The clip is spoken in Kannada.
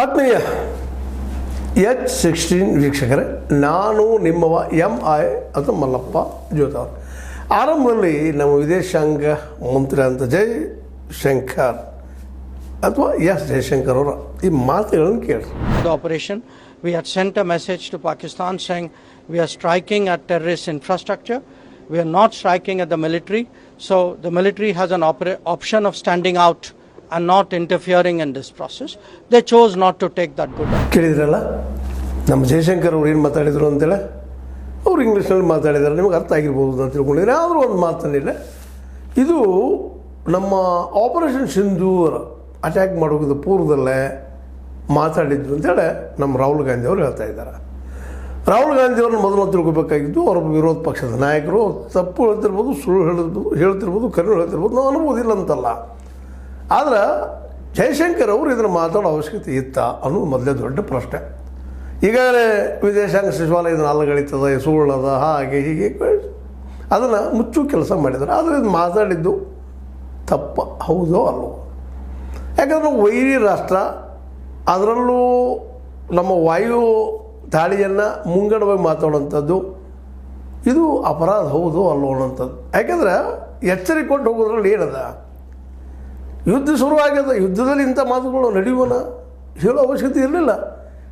ಆತ್ಮೀಯ H16 ವೀಕ್ಷಕರೇ, ನಾನು ನಿಮ್ಮವ MI ಅಥವಾ ಮಲ್ಲಪ್ಪ ಜೋತಾರ್. ಆರಂಭದಲ್ಲಿ ನಮ್ಮ ವಿದೇಶಾಂಗ ಮಂತ್ರಿ ಅಂತ ಜೈಶಂಕರ್ ಅಥವಾ ಎಸ್ ಜೈಶಂಕರ್ ಅವರ ಈ ಮಾತುಗಳನ್ನು ಕೇಳಿ. The operation, we had sent a message to Pakistan saying we are striking at terrorist infrastructure. We are not striking at the military. So the military has an option of standing out and not interfering in this process. They chose not to take that good action. ಕೇಳಿದ್ರಲ್ಲ ನಮ್ಮ ಜೈಶಂಕರ್ ಅವ್ರು ಏನು ಮಾತಾಡಿದರು ಅಂತೇಳಿ. ಅವ್ರು ಇಂಗ್ಲೀಷ್ನಲ್ಲಿ ಮಾತಾಡಿದ್ದಾರೆ, ನಿಮಗೆ ಅರ್ಥ ಆಗಿರ್ಬೋದು ಅಂತ ತಿಳ್ಕೊಂಡಿದ್ರೆ. ಆದರೂ ಒಂದು ಮಾತನ್ನಿಲ್ಲ, ಇದು ನಮ್ಮ ಆಪರೇಷನ್ ಸಿಂಧೂರ್ ಅಟ್ಯಾಕ್ ಮಾಡೋದು ಪೂರ್ವದಲ್ಲೇ ಮಾತಾಡಿದ್ರು ಅಂತೇಳಿ ನಮ್ಮ ರಾಹುಲ್ ಗಾಂಧಿ ಅವರು ಹೇಳ್ತಾ ಇದ್ದಾರೆ. ರಾಹುಲ್ ಗಾಂಧಿ ಅವ್ರನ್ನ ಮೊದಲು ತಿಳ್ಕೊಬೇಕಾಗಿದ್ದು ಅವರ ವಿರೋಧ ಪಕ್ಷದ ನಾಯಕರು ತಪ್ಪು ಹೇಳ್ತಿರ್ಬೋದು, ಸುಳ್ಳು ಹೇಳ್ತಿರ್ಬೋದು, ಕರುಳು ಹೇಳ್ತಿರ್ಬೋದು, ನಾವು ಅನುಭೋದಿಲ್ಲ ಅಂತಲ್ಲ. ಆದ್ರೆ ಜೈಶಂಕರ್ ಅವರು ಇದನ್ನು ಮಾತಾಡೋ ಅವಶ್ಯಕತೆ ಇತ್ತ ಅನ್ನೋದು ಮೊದಲೇ ದೊಡ್ಡ ಪ್ರಶ್ನೆ. ಈಗಾಗಲೇ ವಿದೇಶಾಂಗ ಸಚಿವಾಲಯ ಇದನ್ನು ಅಲ್ಲಗಳಿತದ, ಸುಳ್ಳದ, ಹಾಗೆ ಹೀಗೆ ಅದನ್ನು ಮುಚ್ಚು ಕೆಲಸ ಮಾಡಿದ್ದಾರೆ. ಆದರೆ ಇದು ಮಾತಾಡಿದ್ದು ತಪ್ಪ ಹೌದೋ ಅಲ್ಲವೋ? ಯಾಕಂದ್ರೆ ವೈರಿ ರಾಷ್ಟ್ರ, ಅದರಲ್ಲೂ ನಮ್ಮ ವಾಯು ದಾಳಿಯನ್ನು ಮುಂಗಡವಾಗಿ ಮಾತಾಡೋವಂಥದ್ದು ಇದು ಅಪರಾಧ ಹೌದು ಅಲ್ಲೋ ಅನ್ನೋಂಥದ್ದು. ಯಾಕಂದ್ರೆ ಎಚ್ಚರಿಕೆ ಕೊಟ್ಟು ಹೋಗೋದ್ರಲ್ಲಿ ಏನದ, ಯುದ್ಧ ಶುರುವಾಗ್ಯದ, ಯುದ್ಧದಲ್ಲಿ ಇಂಥ ಮಾತುಗಳು ನಡೆಯುವನ ಹೇಳೋ ಅವಶ್ಯಕತೆ ಇರಲಿಲ್ಲ.